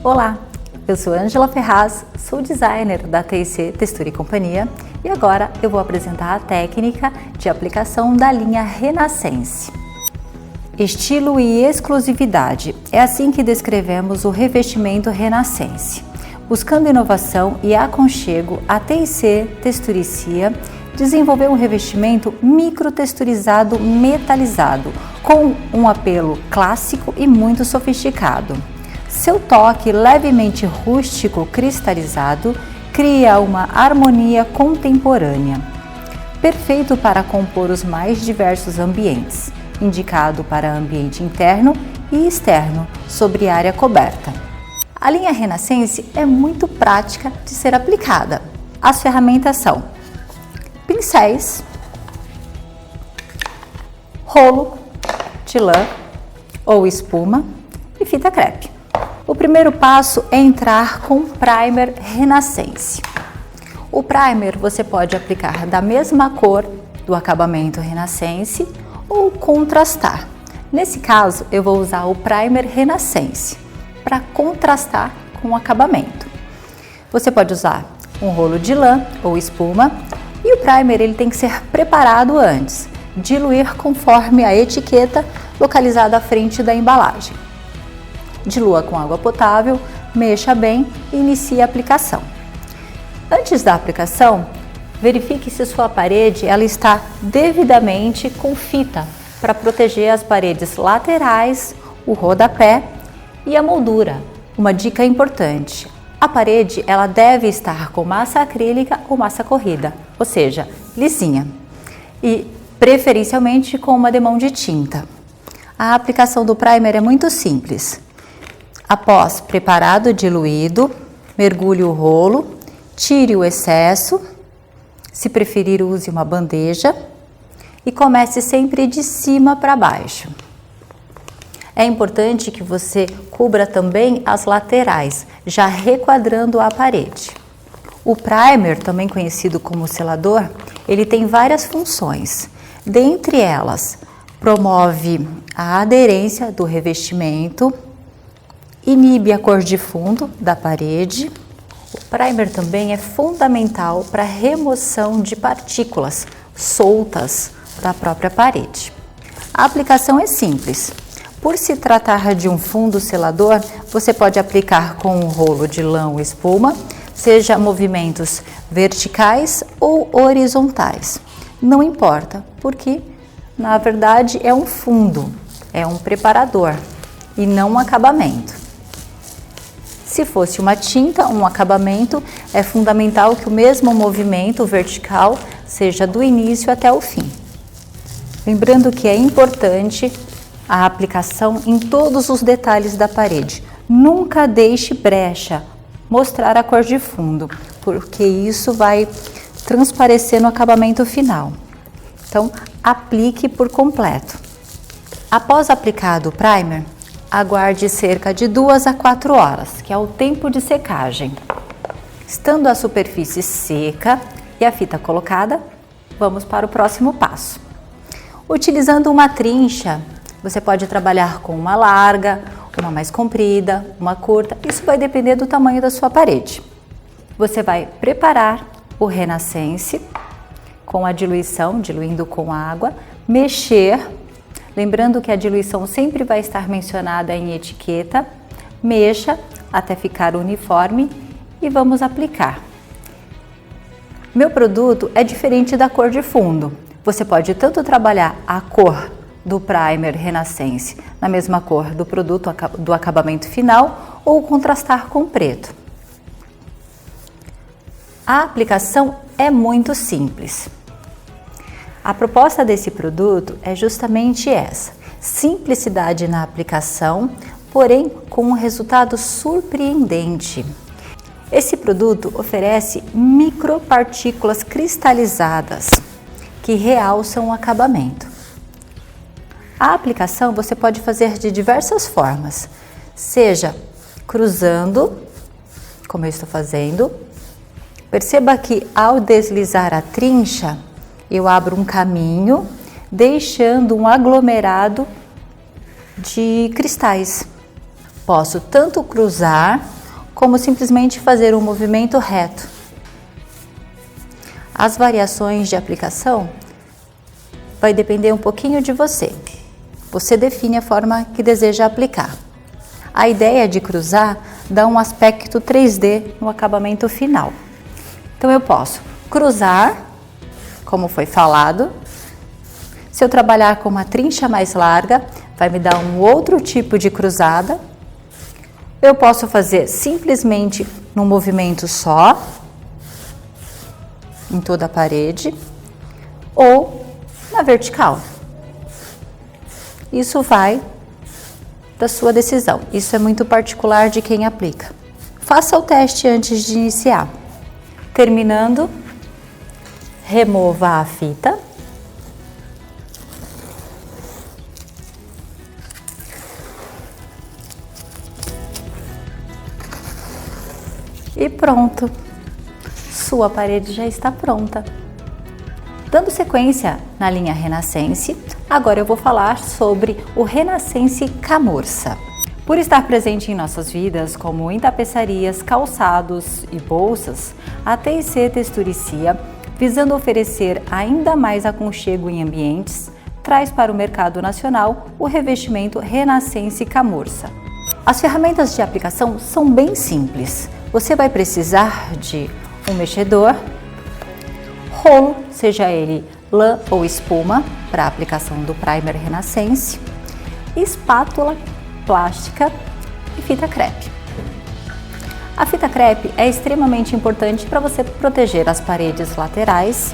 Olá, eu sou Ângela Ferraz, sou designer da TIC Textura e Companhia e agora eu vou apresentar a técnica de aplicação da linha Renascense. Estilo e exclusividade, é assim que descrevemos o revestimento Renascense. Buscando inovação e aconchego, a TIC Texturicia desenvolveu um revestimento microtexturizado metalizado, com um apelo clássico e muito sofisticado. Seu toque levemente rústico cristalizado cria uma harmonia contemporânea, perfeito para compor os mais diversos ambientes, indicado para ambiente interno e externo sobre área coberta. A linha Renascense é muito prática de ser aplicada. As ferramentas são pincéis, rolo de lã ou espuma e fita crepe. O primeiro passo é entrar com primer Renascense. O primer você pode aplicar da mesma cor do acabamento Renascense ou contrastar. Nesse caso, eu vou usar o primer Renascense para contrastar com o acabamento. Você pode usar um rolo de lã ou espuma e o primer ele tem que ser preparado antes, diluir conforme a etiqueta localizada à frente da embalagem. Dilua com água potável, mexa bem e inicie a aplicação. Antes da aplicação, verifique se sua parede ela está devidamente com fita para proteger as paredes laterais, o rodapé e a moldura. Uma dica importante: a parede ela deve estar com massa acrílica ou massa corrida, ou seja, lisinha, e preferencialmente com uma demão de tinta. A aplicação do primer é muito simples. Após preparado diluído, mergulhe o rolo, tire o excesso, se preferir use uma bandeja e comece sempre de cima para baixo. É importante que você cubra também as laterais, já requadrando a parede. O primer, também conhecido como selador, ele tem várias funções. Dentre elas, promove a aderência do revestimento, inibe a cor de fundo da parede. O primer também é fundamental para a remoção de partículas soltas da própria parede. A aplicação é simples. Por se tratar de um fundo selador, você pode aplicar com um rolo de lã ou espuma, seja movimentos verticais ou horizontais. Não importa, porque na verdade é um fundo, é um preparador e não um acabamento. Se fosse uma tinta, um acabamento, é fundamental que o mesmo movimento vertical seja do início até o fim. Lembrando que é importante a aplicação em todos os detalhes da parede. Nunca deixe brecha, mostrar a cor de fundo, porque isso vai transparecer no acabamento final. Então, aplique por completo. Após aplicado o primer, aguarde cerca de 2 a 4 horas, que é o tempo de secagem. Estando a superfície seca e a fita colocada, vamos para o próximo passo. Utilizando uma trincha, você pode trabalhar com uma larga, uma mais comprida, uma curta, isso vai depender do tamanho da sua parede. Você vai preparar o Renascense com a diluição, diluindo com água, mexer. Lembrando que a diluição sempre vai estar mencionada em etiqueta, mexa até ficar uniforme e vamos aplicar. Meu produto é diferente da cor de fundo. Você pode tanto trabalhar a cor do primer Renascense na mesma cor do produto do acabamento final ou contrastar com preto. A aplicação é muito simples. A proposta desse produto é justamente essa: simplicidade na aplicação, porém com um resultado surpreendente. Esse produto oferece micropartículas cristalizadas que realçam o acabamento. A aplicação você pode fazer de diversas formas, seja cruzando, como eu estou fazendo. Perceba que ao deslizar a trincha, eu abro um caminho, deixando um aglomerado de cristais. Posso tanto cruzar como simplesmente fazer um movimento reto. As variações de aplicação vai depender um pouquinho de você. Você define a forma que deseja aplicar. A ideia de cruzar dá um aspecto 3D no acabamento final. Então eu posso cruzar, como foi falado. Se eu trabalhar com uma trincha mais larga, vai me dar um outro tipo de cruzada. Eu posso fazer simplesmente num movimento só, em toda a parede, ou na vertical. Isso vai da sua decisão. Isso é muito particular de quem aplica. Faça o teste antes de iniciar. Terminando, remova a fita. E pronto! Sua parede já está pronta. Dando sequência na linha Renascense, agora eu vou falar sobre o Renascense Camurça. Por estar presente em nossas vidas, como em tapeçarias, calçados e bolsas, a TIC Texturicia, visando oferecer ainda mais aconchego em ambientes, traz para o mercado nacional o revestimento Renascense Camurça. As ferramentas de aplicação são bem simples. Você vai precisar de um mexedor, rolo, seja ele lã ou espuma, para a aplicação do primer Renascense, espátula plástica e fita crepe. A fita crepe é extremamente importante para você proteger as paredes laterais,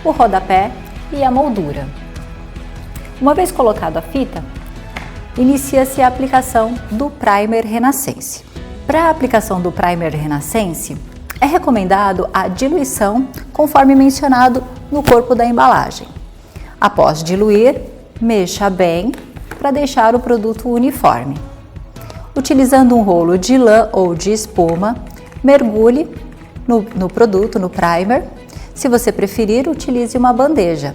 o rodapé e a moldura. Uma vez colocada a fita, inicia-se a aplicação do primer Renascense. Para a aplicação do primer Renascense, é recomendado a diluição, conforme mencionado no corpo da embalagem. Após diluir, mexa bem para deixar o produto uniforme. Utilizando um rolo de lã ou de espuma, mergulhe no produto, no primer. Se você preferir, utilize uma bandeja.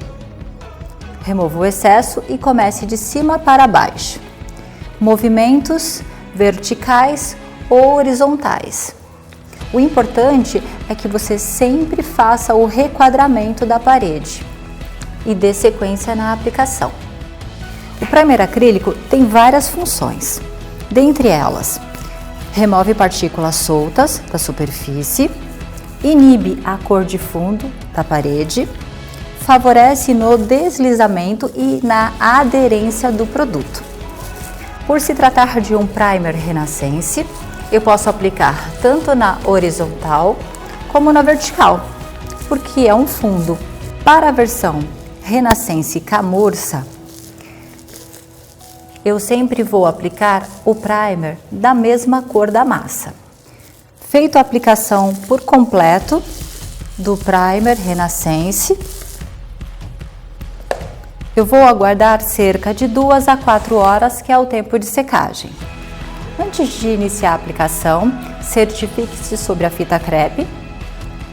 Remova o excesso e comece de cima para baixo. Movimentos verticais ou horizontais. O importante é que você sempre faça o requadramento da parede e dê sequência na aplicação. O primer acrílico tem várias funções. Dentre elas, remove partículas soltas da superfície, inibe a cor de fundo da parede, favorece no deslizamento e na aderência do produto. Por se tratar de um primer Renascense, eu posso aplicar tanto na horizontal como na vertical, porque é um fundo. Para a versão Renascense Camurça, eu sempre vou aplicar o primer da mesma cor da massa. Feito a aplicação por completo do primer Renascense, eu vou aguardar cerca de 2 a 4 horas, que é o tempo de secagem. Antes de iniciar a aplicação, certifique-se sobre a fita crepe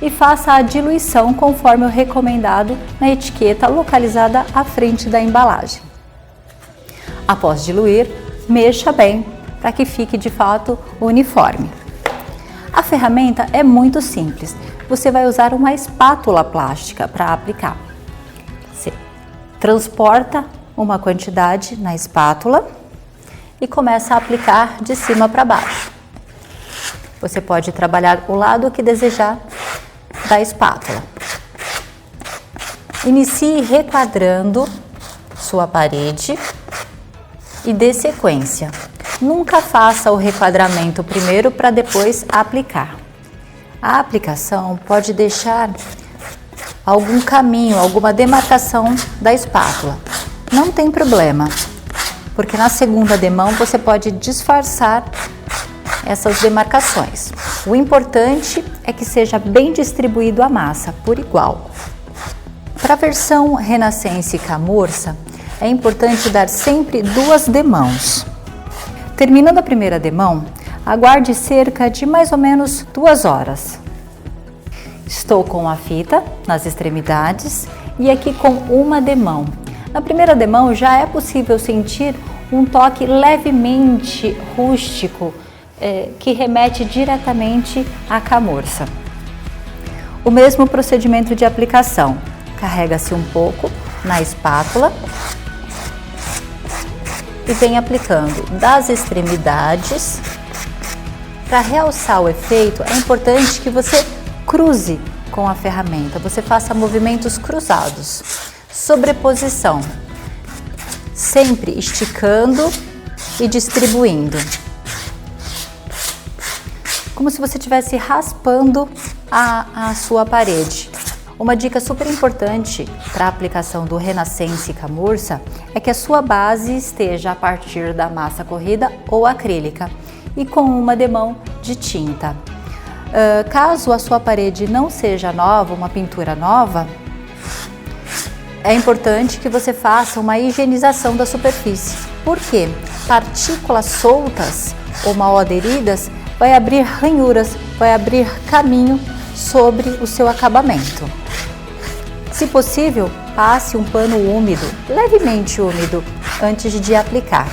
e faça a diluição conforme o recomendado na etiqueta localizada à frente da embalagem. Após diluir, mexa bem para que fique de fato uniforme. A ferramenta é muito simples. Você vai usar uma espátula plástica para aplicar. Você transporta uma quantidade na espátula e começa a aplicar de cima para baixo. Você pode trabalhar o lado que desejar da espátula. Inicie requadrando sua parede e dê sequência. Nunca faça o requadramento primeiro para depois aplicar. A aplicação pode deixar algum caminho, alguma demarcação da espátula. Não tem problema, porque na segunda demão você pode disfarçar essas demarcações. O importante é que seja bem distribuído a massa, por igual. Para a versão Renascense Camurça, é importante dar sempre 2 demãos. Terminando a primeira demão, aguarde cerca de mais ou menos 2 horas. Estou com a fita nas extremidades e aqui com uma demão. Na primeira demão já é possível sentir um toque levemente rústico que remete diretamente à camurça. O mesmo procedimento de aplicação. Carrega-se um pouco na espátula e vem aplicando das extremidades. Para realçar o efeito, é importante que você cruze com a ferramenta, você faça movimentos cruzados, sobreposição, sempre esticando e distribuindo, como se você estivesse raspando a sua parede. Uma dica super importante para a aplicação do Renascense Camurça é que a sua base esteja a partir da massa corrida ou acrílica e com uma demão de tinta. Caso a sua parede não seja nova, uma pintura nova, é importante que você faça uma higienização da superfície. Por quê? Partículas soltas ou mal aderidas vai abrir ranhuras, vai abrir caminho sobre o seu acabamento. Se possível, passe um pano úmido, levemente úmido, antes de aplicar.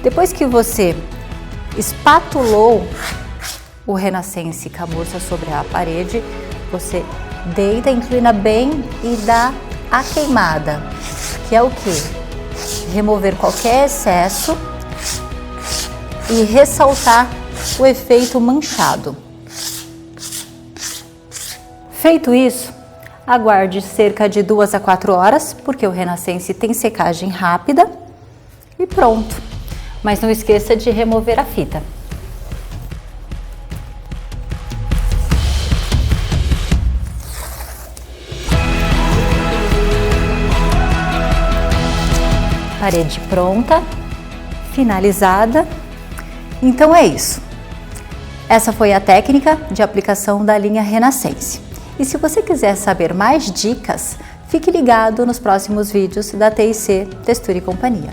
Depois que você espatulou o Renascense Camurça sobre a parede, você deita, inclina bem e dá a queimada, que é o quê? Remover qualquer excesso e ressaltar o efeito manchado. Feito isso, aguarde cerca de 2 a 4 horas, porque o Renascense tem secagem rápida e pronto. Mas não esqueça de remover a fita. Parede pronta, finalizada. Então é isso. Essa foi a técnica de aplicação da linha Renascense. E se você quiser saber mais dicas, fique ligado nos próximos vídeos da TIC Textura e Companhia.